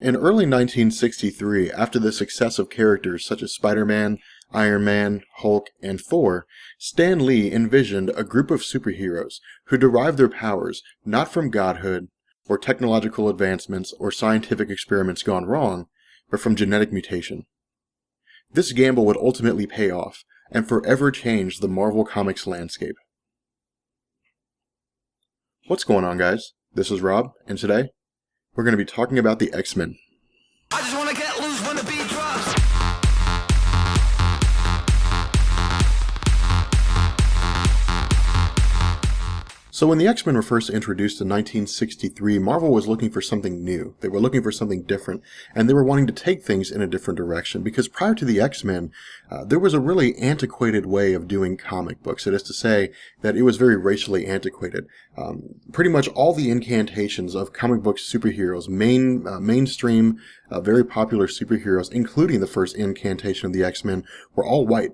In early 1963, after the success of characters such as Spider-Man, Iron Man, Hulk, and Thor, Stan Lee envisioned a group of superheroes who derived their powers not from godhood, or technological advancements, or scientific experiments gone wrong, but from genetic mutation. This gamble would ultimately pay off, and forever change the Marvel Comics landscape. What's going on, guys? This is Rob, and today, we're going to be talking about the X-Men. I just wanna get loose when the beat drops. So when the X-Men were first introduced in 1963, Marvel was looking for something new. They were looking for something different, and they were wanting to take things in a different direction, because prior to the X-Men, there was a really antiquated way of doing comic books. It is to say that it was very racially antiquated. Pretty much all the incantations of comic book superheroes, mainstream, very popular superheroes, including the first incantation of the X-Men, were all white.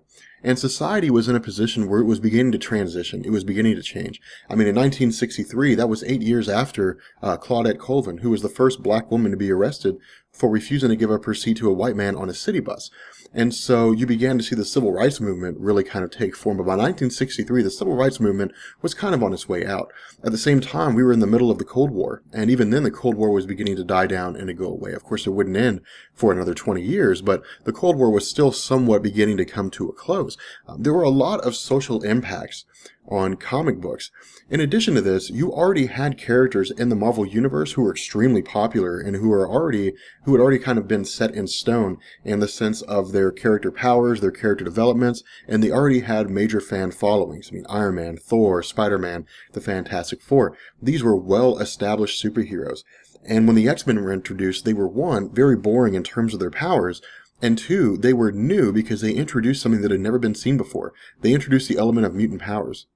And society was in a position where it was beginning to transition. It was beginning to change. I mean, in 1963, that was 8 years after Claudette Colvin, who was the first black woman to be arrested for refusing to give up her seat to a white man on a city bus. And so you began to see the civil rights movement really kind of take form. But by 1963, the civil rights movement was kind of on its way out. At the same time, we were in the middle of the Cold War. And even then, the Cold War was beginning to die down and to go away. Of course, it wouldn't end for another 20 years, but the Cold War was still somewhat beginning to come to a close. There were a lot of social impacts on comic books. In addition to this, you already had characters in the Marvel Universe who were extremely popular and who had already kind of been set in stone in the sense of their character powers, their character developments, and they already had major fan followings. I mean, Iron Man, Thor, Spider-Man, the Fantastic Four. These were well-established superheroes. And when the X-Men were introduced, they were, one, very boring in terms of their powers, and two, they were new because they introduced something that had never been seen before. They introduced the element of mutant powers.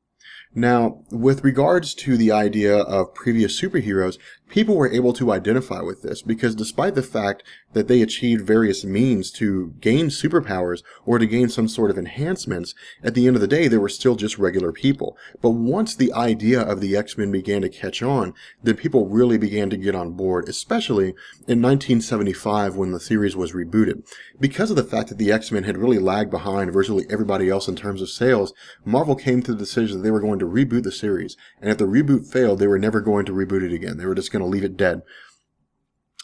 Now, with regards to the idea of previous superheroes, people were able to identify with this because despite the fact that they achieved various means to gain superpowers or to gain some sort of enhancements, at the end of the day, they were still just regular people. But once the idea of the X-Men began to catch on, then people really began to get on board, especially in 1975 when the series was rebooted. Because of the fact that the X-Men had really lagged behind virtually everybody else in terms of sales, Marvel came to the decision that they were going to reboot the series. And if the reboot failed, they were never going to reboot it again. They were just going to leave it dead.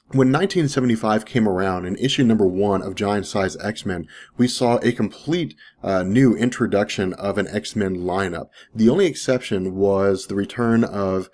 When 1975 came around, in issue number 1 of Giant Size X-Men, we saw a complete new introduction of an X-Men lineup. The only exception was the return of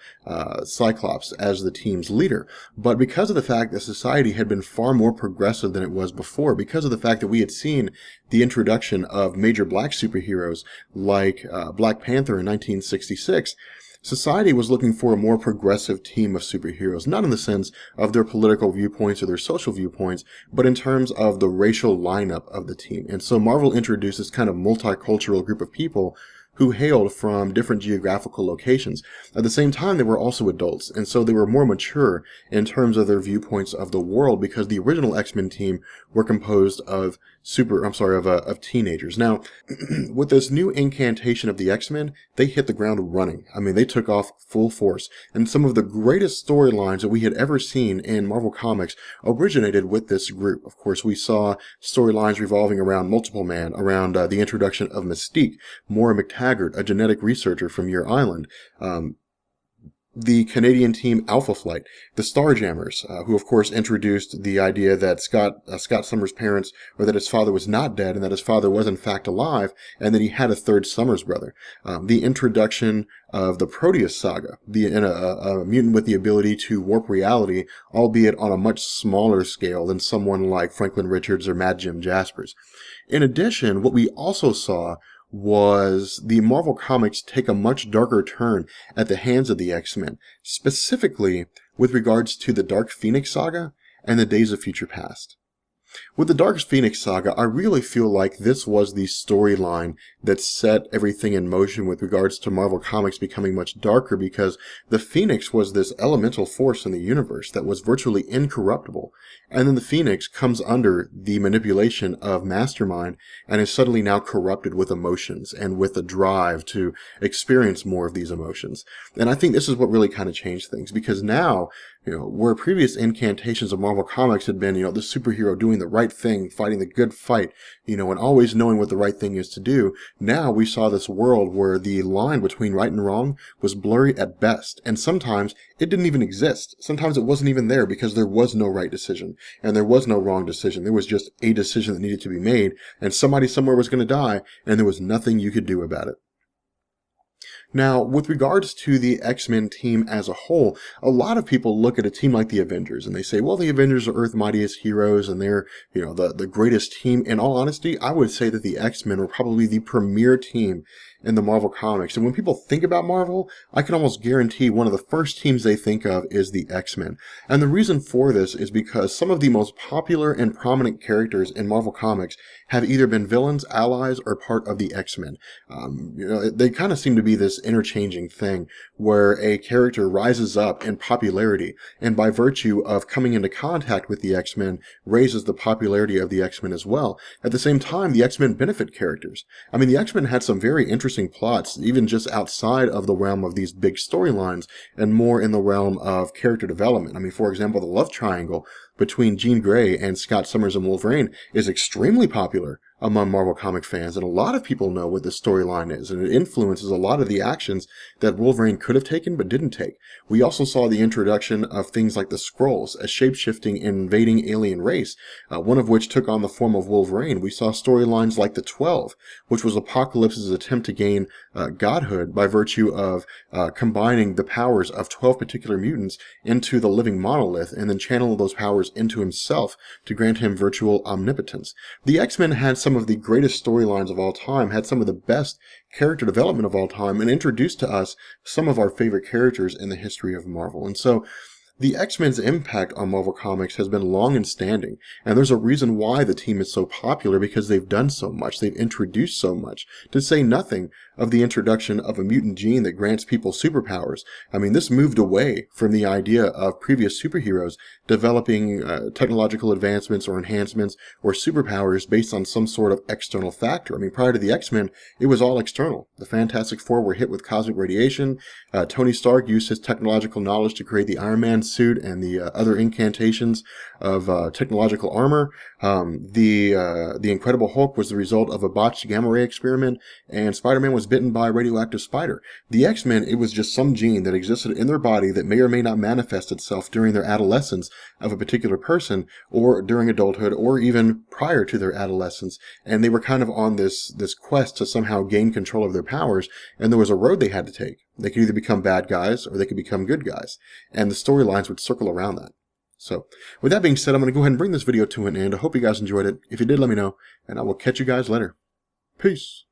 Cyclops as the team's leader. But because of the fact that society had been far more progressive than it was before, because of the fact that we had seen the introduction of major black superheroes like Black Panther in 1966, society was looking for a more progressive team of superheroes, not in the sense of their political viewpoints or their social viewpoints, but in terms of the racial lineup of the team. And so Marvel introduced this kind of multicultural group of people who hailed from different geographical locations. At the same time, they were also adults, and so they were more mature in terms of their viewpoints of the world, because the original X-Men team were composed of teenagers. Now, with this new incantation of the X-Men, they hit the ground running. I mean, they took off full force, and some of the greatest storylines that we had ever seen in Marvel Comics originated with this group. Of course, we saw storylines revolving around Multiple Man, around the introduction of Mystique, Moira McTaggart, a genetic researcher from Muir Island, the Canadian team Alpha Flight, the Starjammers, who of course introduced the idea that Scott Summers' parents, or that his father was not dead and that his father was in fact alive, and that he had a third Summers brother. The introduction of the Proteus Saga, a mutant with the ability to warp reality, albeit on a much smaller scale than someone like Franklin Richards or Mad Jim Jaspers. In addition, what we also saw was the Marvel Comics take a much darker turn at the hands of the X-Men, specifically with regards to the Dark Phoenix Saga and the Days of Future Past. With the Dark Phoenix Saga, I really feel like this was the storyline that set everything in motion with regards to Marvel Comics becoming much darker, because the Phoenix was this elemental force in the universe that was virtually incorruptible. And then the Phoenix comes under the manipulation of Mastermind and is suddenly now corrupted with emotions and with a drive to experience more of these emotions. And I think this is what really kind of changed things, because now Where previous incantations of Marvel Comics had been, the superhero doing the right thing, fighting the good fight, and always knowing what the right thing is to do. Now we saw this world where the line between right and wrong was blurry at best, and sometimes it didn't even exist. Sometimes it wasn't even there because there was no right decision, and there was no wrong decision. There was just a decision that needed to be made, and somebody somewhere was going to die, and there was nothing you could do about it. Now, with regards to the X-Men team as a whole, a lot of people look at a team like the Avengers and they say, well, the Avengers are Earth's mightiest heroes and they're, the greatest team. In all honesty, I would say that the X-Men were probably the premier team in the Marvel Comics. And when people think about Marvel, I can almost guarantee one of the first teams they think of is the X-Men. And the reason for this is because some of the most popular and prominent characters in Marvel Comics have either been villains, allies, or part of the X-Men. They kind of seem to be this interchanging thing where a character rises up in popularity and by virtue of coming into contact with the X-Men raises the popularity of the X-Men as well. At the same time, the X-Men benefit characters. I mean, the X-Men had some very interesting plots, even just outside of the realm of these big storylines and more in the realm of character development. I mean, for example, the love triangle between Jean Grey and Scott Summers and Wolverine is extremely popular among Marvel comic fans, and a lot of people know what the storyline is, and it influences a lot of the actions that Wolverine could have taken but didn't take. We also saw the introduction of things like the Skrulls, a shape-shifting, invading alien race, one of which took on the form of Wolverine. We saw storylines like the 12, which was Apocalypse's attempt to gain godhood by virtue of combining the powers of 12 particular mutants into the living monolith, and then channel those powers into himself to grant him virtual omnipotence. The X-Men had some of the greatest storylines of all time, had some of the best character development of all time, and introduced to us some of our favorite characters in the history of Marvel. And so the X-Men's impact on Marvel Comics has been long and standing, and there's a reason why the team is so popular, because they've done so much, they've introduced so much, to say nothing of the introduction of a mutant gene that grants people superpowers. I mean, this moved away from the idea of previous superheroes developing technological advancements or enhancements or superpowers based on some sort of external factor. I mean, prior to the X-Men, it was all external. The Fantastic Four were hit with cosmic radiation. Tony Stark used his technological knowledge to create the Iron Man suit and the other incantations of technological armor. The Incredible Hulk was the result of a botched gamma ray experiment, and Spider-Man was bitten by a radioactive spider. The X-Men, it was just some gene that existed in their body that may or may not manifest itself during their adolescence of a particular person, or during adulthood, or even prior to their adolescence, and they were kind of on this quest to somehow gain control of their powers, and there was a road they had to take. They could either become bad guys, or they could become good guys, and the storylines would circle around that. So, with that being said, I'm going to go ahead and bring this video to an end. I hope you guys enjoyed it. If you did, let me know, and I will catch you guys later. Peace.